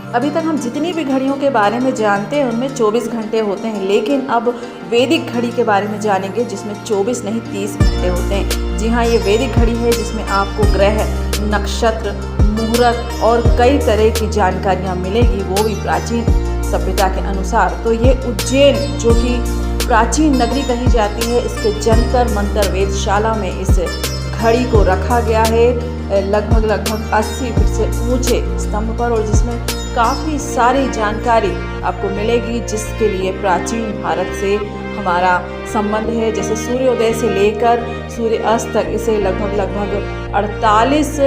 अभी तक हम जितनी भी घड़ियों के बारे में जानते हैं उनमें 24 घंटे होते हैं, लेकिन अब वैदिक घड़ी के बारे में जानेंगे जिसमें 24 नहीं 30 घंटे होते हैं। जी हाँ, ये वैदिक घड़ी है जिसमें आपको ग्रह, नक्षत्र, मुहूर्त और कई तरह की जानकारियाँ मिलेगी, वो भी प्राचीन सभ्यता के अनुसार। तो ये उज्जैन जो कि प्राचीन नगरी कही जाती है, इसके जंतर मंतर वेधशाला में इस घड़ी को रखा गया है लगभग 80 फीट से ऊंचे स्तंभ पर, और जिसमें काफ़ी सारी जानकारी आपको मिलेगी जिसके लिए प्राचीन भारत से हमारा संबंध है। जैसे सूर्योदय से लेकर सूर्य अस्त तक इसे लगभग 48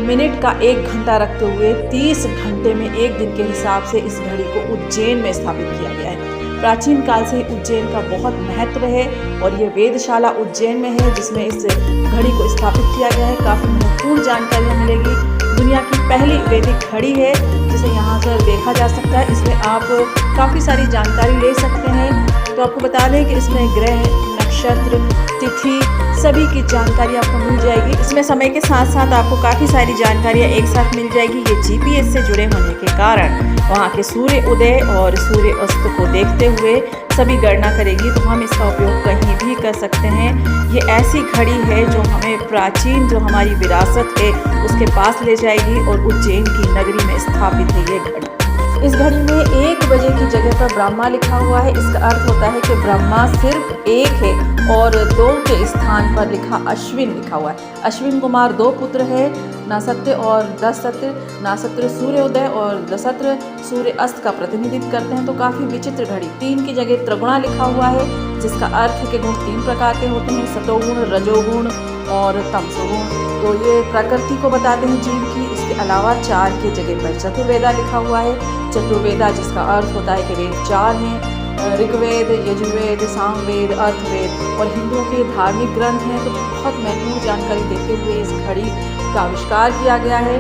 मिनट का 1 घंटा रखते हुए 30 घंटे में एक दिन के हिसाब से इस घड़ी को उज्जैन में स्थापित किया गया है। प्राचीन काल से ही उज्जैन का बहुत महत्व है और ये वेधशाला उज्जैन में है जिसमें इस घड़ी को स्थापित किया गया है। काफ़ी महत्वपूर्ण जानकारियाँ मिलेगी। दुनिया की पहली वैदिक घड़ी है जिसे यहाँ से देखा जा सकता है। इसमें आप काफ़ी सारी जानकारी ले सकते हैं। तो आपको बता दें कि इसमें ग्रह, नक्षत्र, तिथि सभी की जानकारी आपको मिल जाएगी। इसमें समय के साथ साथ आपको काफ़ी सारी जानकारियाँ एक साथ मिल जाएगी। ये GPS से जुड़े होने के कारण वहाँ के सूर्य उदय और सूर्य अस्त को देखते हुए सभी गणना करेगी, तो हम इसका उपयोग कहीं भी कर सकते हैं। ये ऐसी घड़ी है जो हमें प्राचीन जो हमारी विरासत है उसके पास ले जाएगी और उज्जैन की नगरी में स्थापित है ये घड़ी। इस घड़ी में 1 बजे की जगह पर ब्रह्मा लिखा हुआ है। इसका अर्थ होता है कि ब्रह्मा सिर्फ एक है, और 2 के स्थान पर लिखा अश्विन लिखा हुआ है। अश्विन कुमार 2 पुत्र है, नक्षत्र और दशत्र। नक्षत्र सूर्योदय और दशत्र सूर्य अस्त का प्रतिनिधित्व करते हैं। तो काफ़ी विचित्र घड़ी। 3 की जगह त्रिगुणा लिखा हुआ है जिसका अर्थ है कि गुण 3 प्रकार के होते हैं, सतोगुण, रजोगुण और तमसोगुण। तो ये प्रकृति को बताते हैं जीव की। इसके अलावा 4 की जगह पर चतुर्वेदा लिखा हुआ है। चतुर्वेदा जिसका अर्थ होता है कि वेद 4 हैं, ऋग्वेद, यजुर्वेद, सामवेद, अर्थवेद और हिंदुओं के धार्मिक ग्रंथ हैं। तो बहुत महत्वपूर्ण जानकारी देते हुए इस घड़ी का आविष्कार किया गया है।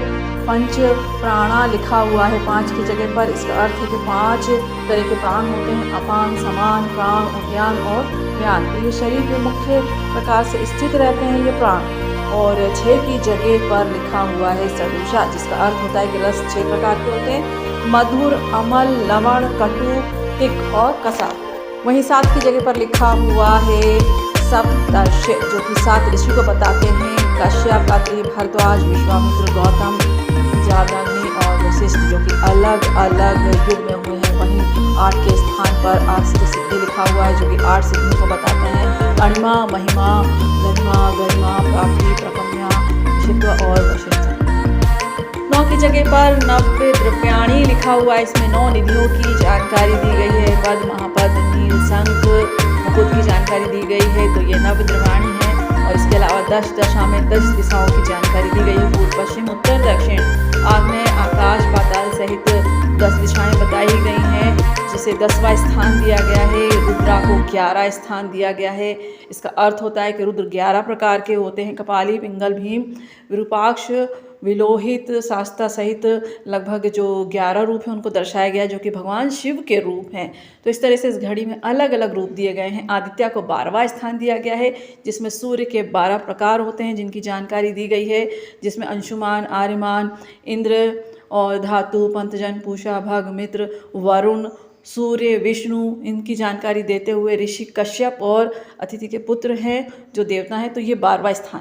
पंच प्राणा लिखा हुआ है 5 की जगह पर। इसका अर्थ है कि 5 तरह के प्राण होते हैं, अपान, समान, प्राण, उद्यान और ज्ञान। तो ये शरीर में मुख्य प्रकार से स्थित रहते हैं ये प्राण। और 6 की जगह पर लिखा हुआ है सदुषा जिसका अर्थ होता है कि रस 6 प्रकार के होते हैं, मधुर, अमल, लवण, कटु, तिक और कसा। वहीं 7 की जगह पर लिखा हुआ है सप्तर्षि जो कि 7 ऋषि को बताते हैं, कश्यप, अत्रि, भारद्वाज, विश्वामित्र, गौतम, जादग्नि और वशिष्ठ जो कि अलग अलग युग में हुए हैं। वहीं 8 के स्थान पर 8 सिद्धि लिखा हुआ है जो कि 8 सिद्धियों को बताते हैं, अणिमा, महिमा, गरिमा, प्राप्ति, प्रकम्या, विशित्व और वशिष्ठ। 9 की जगह पर नव्य द्रव्याणी लिखा हुआ है। इसमें 9 निधियों की जानकारी दी गई है, पद, महापद, नील, शंख, मुकुट की जानकारी दी गई है। तो ये नव्य द्रव्याणी है। और इसके अलावा 10 दशा में 10 दिशाओं की जानकारी दी गई है, पूर्व, पश्चिम, उत्तर, दक्षिण, आग्नेय, आकाश, पाताल सहित 10 दिशाएं बताई गई हैं, जिसे 10वां स्थान दिया गया है। रुद्रा को 11 स्थान दिया गया है। इसका अर्थ होता है कि रुद्र 11 प्रकार के होते हैं, कपाली, पिंगल, भीम, विरूपाक्ष, विलोहित, शास्ता सहित लगभग जो 11 रूप हैं उनको दर्शाया गया जो कि भगवान शिव के रूप हैं। तो इस तरह से इस घड़ी में अलग अलग रूप दिए गए हैं। आदित्य को 12वां स्थान दिया गया है जिसमें सूर्य के 12 प्रकार होते हैं जिनकी जानकारी दी गई है, जिसमें अंशुमान, आर्यमान, इंद्र और धातु, पंतजन, पूषा, भग, मित्र, वरुण, सूर्य, विष्णु इनकी जानकारी देते हुए ऋषि कश्यप और अतिथि के पुत्र हैं जो देवता हैं। तो ये 12वां स्थान